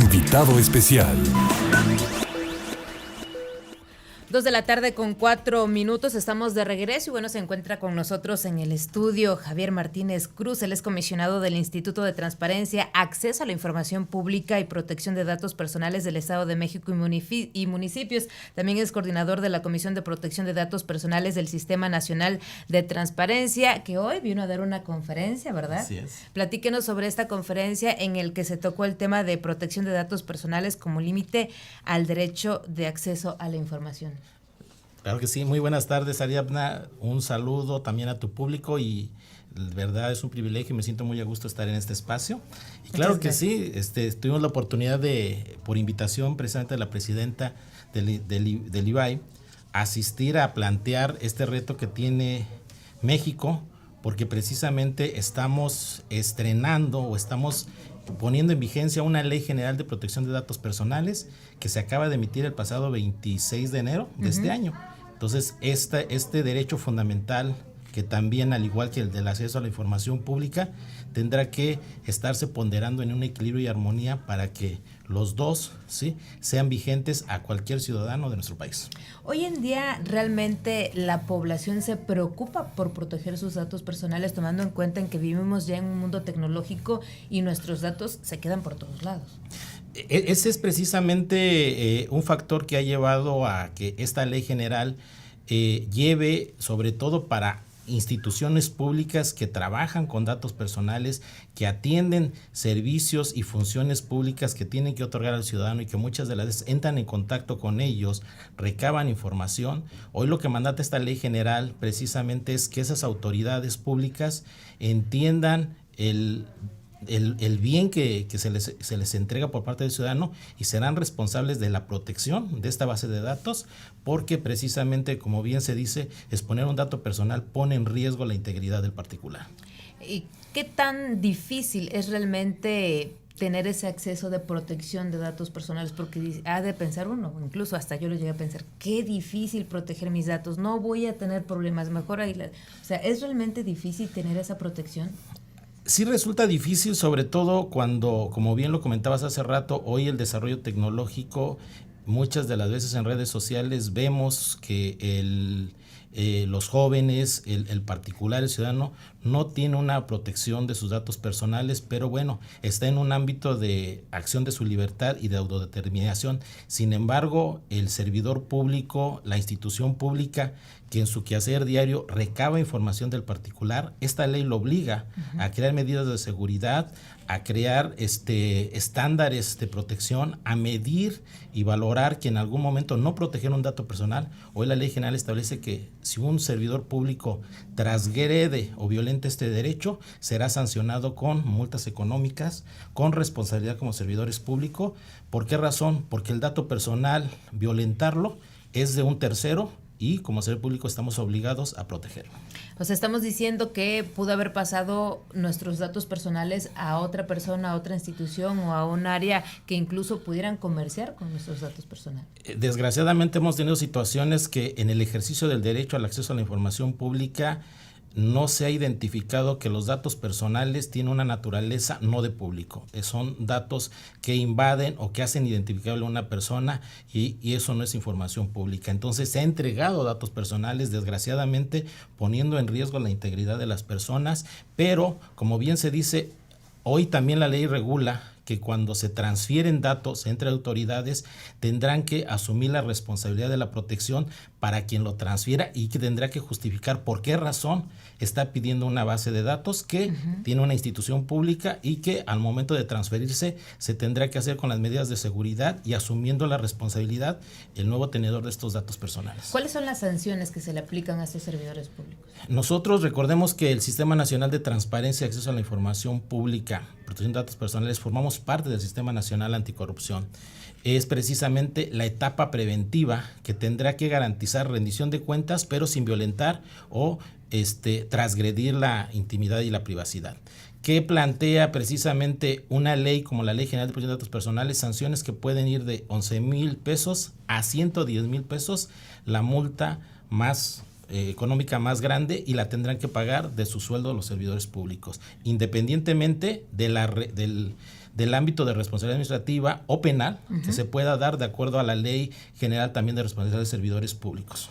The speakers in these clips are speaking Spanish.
Invitado especial. 2:04 p.m. Estamos de regreso y bueno, se encuentra con nosotros en el estudio Javier Martínez Cruz. Él es comisionado del Instituto de Transparencia, Acceso a la Información Pública y Protección de Datos Personales del Estado de México y municipios. También es coordinador de la Comisión de Protección de Datos Personales del Sistema Nacional de Transparencia, que hoy vino a dar una conferencia, ¿verdad? Así es. Platíquenos sobre esta conferencia en el que se tocó el tema de protección de datos personales como límite al derecho de acceso a la información. Claro que sí, muy buenas tardes, Ariadna, un saludo también a tu público y de verdad es un privilegio y me siento muy a gusto estar en este espacio. Y claro que sí, tuvimos la oportunidad de, por invitación precisamente de la presidenta del IBAI, asistir a plantear este reto que tiene México, porque precisamente estamos estrenando o estamos poniendo en vigencia una Ley General de Protección de Datos Personales que se acaba de emitir el pasado 26 de enero de este año. Entonces, este derecho fundamental, que también, al igual que el del acceso a la información pública, tendrá que estarse ponderando en un equilibrio y armonía para que los dos, ¿sí?, sean vigentes a cualquier ciudadano de nuestro país. Hoy en día, ¿realmente la población se preocupa por proteger sus datos personales, tomando en cuenta en que vivimos ya en un mundo tecnológico y nuestros datos se quedan por todos lados? Ese es precisamente un factor que ha llevado a que esta ley general lleve, sobre todo para instituciones públicas que trabajan con datos personales, que atienden servicios y funciones públicas que tienen que otorgar al ciudadano y que muchas de las veces entran en contacto con ellos, recaban información. Hoy lo que mandata esta ley general precisamente es que esas autoridades públicas entiendan el bien que se les entrega por parte del ciudadano y serán responsables de la protección de esta base de datos, porque precisamente, como bien se dice, exponer un dato personal pone en riesgo la integridad del particular. ¿Y qué tan difícil es realmente tener ese acceso de protección de datos personales? Porque ha de pensar uno, incluso hasta yo lo llegué a pensar, qué difícil proteger mis datos, no voy a tener problemas, mejor ahí. O sea, ¿es realmente difícil tener esa protección? Sí resulta difícil, sobre todo cuando, como bien lo comentabas hace rato, hoy el desarrollo tecnológico, muchas de las veces en redes sociales vemos que los jóvenes, el particular, el ciudadano, no tiene una protección de sus datos personales, pero bueno, está en un ámbito de acción de su libertad y de autodeterminación. Sin embargo, el servidor público, la institución pública, que en su quehacer diario recaba información del particular, esta ley lo obliga a crear medidas de seguridad, a crear estándares de protección, a medir y valorar que en algún momento no proteger un dato personal. Hoy la ley general establece que si un servidor público transgrede o violenta este derecho, será sancionado con multas económicas, con responsabilidad como servidores públicos. ¿Por qué razón? Porque el dato personal, violentarlo, es de un tercero, y como servidor público estamos obligados a protegerlo. O sea, estamos diciendo que pudo haber pasado nuestros datos personales a otra persona, a otra institución o a un área que incluso pudieran comerciar con nuestros datos personales. Desgraciadamente hemos tenido situaciones que en el ejercicio del derecho al acceso a la información pública no se ha identificado que los datos personales tienen una naturaleza no de público. Son datos que invaden o que hacen identificable a una persona y eso no es información pública. Entonces se ha entregado datos personales, desgraciadamente, poniendo en riesgo la integridad de las personas, pero como bien se dice, hoy también la ley regula que cuando se transfieren datos entre autoridades tendrán que asumir la responsabilidad de la protección para quien lo transfiera y que tendrá que justificar por qué razón está pidiendo una base de datos que tiene una institución pública y que al momento de transferirse se tendrá que hacer con las medidas de seguridad y asumiendo la responsabilidad el nuevo tenedor de estos datos personales. ¿Cuáles son las sanciones que se le aplican a estos servidores públicos? Nosotros recordemos que el Sistema Nacional de Transparencia y Acceso a la Información Pública, Protección de Datos Personales, formamos parte del Sistema Nacional Anticorrupción. Es precisamente la etapa preventiva que tendrá que garantizar rendición de cuentas, pero sin violentar o transgredir la intimidad y la privacidad. Que plantea precisamente una ley como la Ley General de Protección de Datos Personales, sanciones que pueden ir de 11,000 pesos a 110,000 pesos, la multa más económica más grande, y la tendrán que pagar de su sueldo los servidores públicos, independientemente de del ámbito de responsabilidad administrativa o penal que se pueda dar de acuerdo a la Ley General también de Responsabilidad de Servidores Públicos.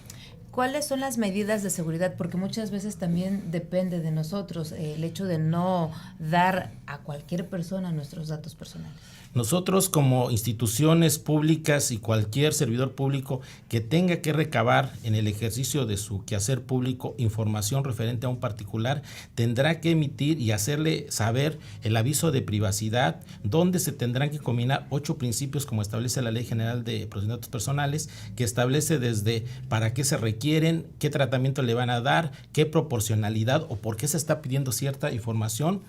¿Cuáles son las medidas de seguridad? Porque muchas veces también depende de nosotros el hecho de no dar a cualquier persona nuestros datos personales. Nosotros como instituciones públicas y cualquier servidor público que tenga que recabar en el ejercicio de su quehacer público información referente a un particular, tendrá que emitir y hacerle saber el aviso de privacidad, donde se tendrán que combinar 8 principios como establece la Ley General de Protección de Datos Personales, que establece desde para qué se requieren, qué tratamiento le van a dar, qué proporcionalidad o por qué se está pidiendo cierta información.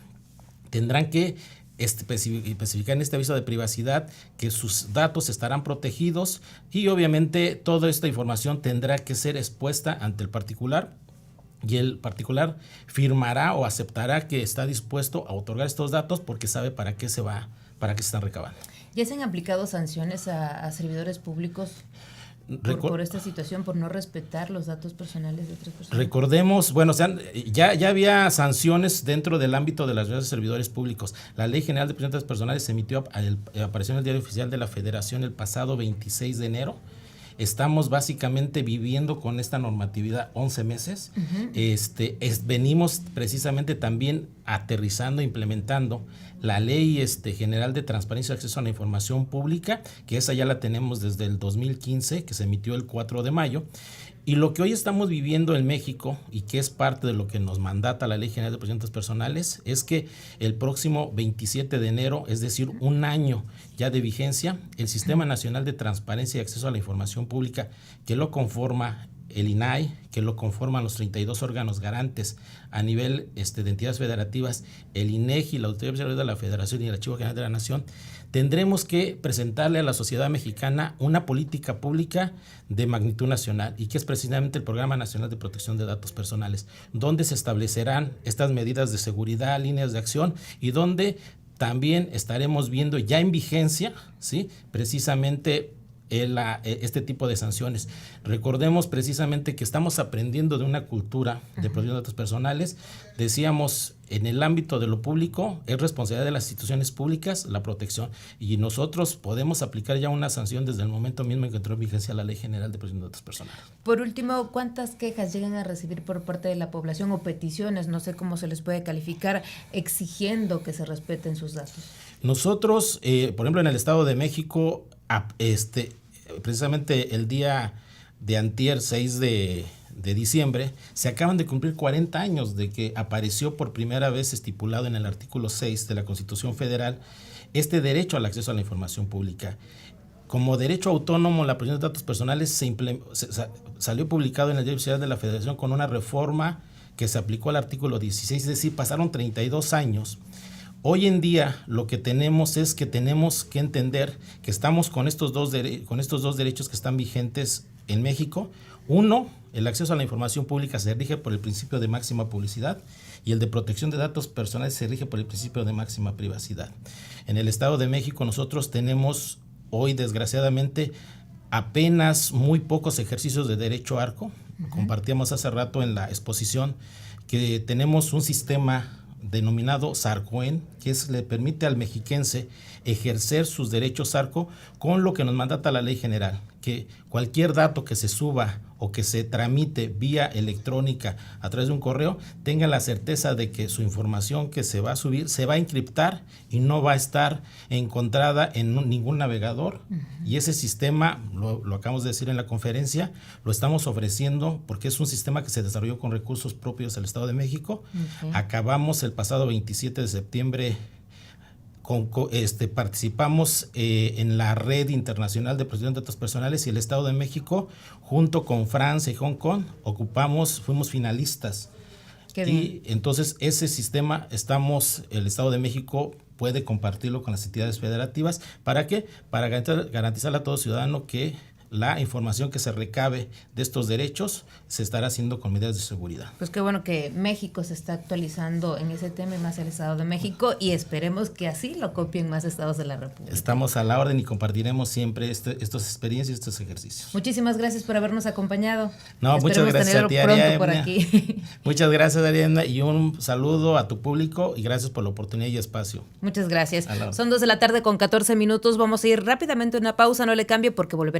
Tendrán que especificar en este aviso de privacidad que sus datos estarán protegidos y obviamente toda esta información tendrá que ser expuesta ante el particular y el particular firmará o aceptará que está dispuesto a otorgar estos datos porque sabe para qué se están recabando. ¿Ya se han aplicado sanciones a servidores públicos por esta situación, por no respetar los datos personales de otras personas? Recordemos, bueno, ya había sanciones dentro del ámbito de las redes de servidores públicos. La Ley General de Protección de Datos Personales se emitió, apareció en el Diario Oficial de la Federación el pasado 26 de enero. Estamos básicamente viviendo con esta normatividad 11 meses. Venimos precisamente también aterrizando, implementando la Ley General de Transparencia y Acceso a la Información Pública, que esa ya la tenemos desde el 2015, que se emitió el 4 de mayo. Y lo que hoy estamos viviendo en México y que es parte de lo que nos mandata la Ley General de Protección de Datos Personales es que el próximo 27 de enero, es decir, un año ya de vigencia, el Sistema Nacional de Transparencia y Acceso a la Información Pública, que lo conforma el INAI, que lo conforman los 32 órganos garantes a nivel de entidades federativas, el INEGI, la Auditoría Oficial de la Federación y el Archivo General de la Nación, tendremos que presentarle a la sociedad mexicana una política pública de magnitud nacional y que es precisamente el Programa Nacional de Protección de Datos Personales, donde se establecerán estas medidas de seguridad, líneas de acción y donde también estaremos viendo ya en vigencia, ¿sí?, precisamente este tipo de sanciones. Recordemos precisamente que estamos aprendiendo de una cultura de protección de datos personales. Decíamos, en el ámbito de lo público es responsabilidad de las instituciones públicas la protección y nosotros podemos aplicar ya una sanción desde el momento mismo en que entró en vigencia la Ley General de Protección de Datos Personales. Por último, ¿cuántas quejas llegan a recibir por parte de la población o peticiones, no sé cómo se les puede calificar, exigiendo que se respeten sus datos? Nosotros, por ejemplo, en el Estado de México, precisamente el día de antier, 6 de diciembre, se acaban de cumplir 40 años de que apareció por primera vez estipulado en el artículo 6 de la Constitución Federal este derecho al acceso a la información pública. Como derecho autónomo, la protección de datos personales salió publicado en el Diario Oficial de la Federación con una reforma que se aplicó al artículo 16, es decir, pasaron 32 años. Hoy en día lo que tenemos es que tenemos que entender que estamos con estos dos derechos que están vigentes en México. Uno, el acceso a la información pública se rige por el principio de máxima publicidad y el de protección de datos personales se rige por el principio de máxima privacidad. En el Estado de México nosotros tenemos hoy, desgraciadamente, apenas muy pocos ejercicios de derecho ARCO. Compartíamos hace rato en la exposición que tenemos un sistema denominado SARCOEN, que le permite al mexiquense ejercer sus derechos ARCO con lo que nos mandata la Ley General, que cualquier dato que se suba o que se tramite vía electrónica a través de un correo, tenga la certeza de que su información que se va a subir se va a encriptar y no va a estar encontrada en ningún navegador. Y ese sistema, lo acabamos de decir en la conferencia, lo estamos ofreciendo porque es un sistema que se desarrolló con recursos propios del Estado de México. Acabamos el pasado 27 de septiembre participamos en la Red Internacional de Protección de Datos Personales y el Estado de México, junto con Francia y Hong Kong, fuimos finalistas. Y entonces ese sistema el Estado de México puede compartirlo con las entidades federativas. ¿Para qué? Para garantizarle a todo ciudadano que la información que se recabe de estos derechos se estará haciendo con medidas de seguridad. Pues qué bueno que México se está actualizando en ese tema, y más el Estado de México, y esperemos que así lo copien más estados de la República. Estamos a la orden y compartiremos siempre estas experiencias y estos ejercicios. Muchísimas gracias por habernos acompañado. No, muchas gracias a ti, Ariadna. Por aquí. Muchas gracias, Ariadna, y un saludo a tu público y gracias por la oportunidad y espacio. Muchas gracias. Son 2:14 p.m. Vamos a ir rápidamente a una pausa, no le cambie porque volveremos.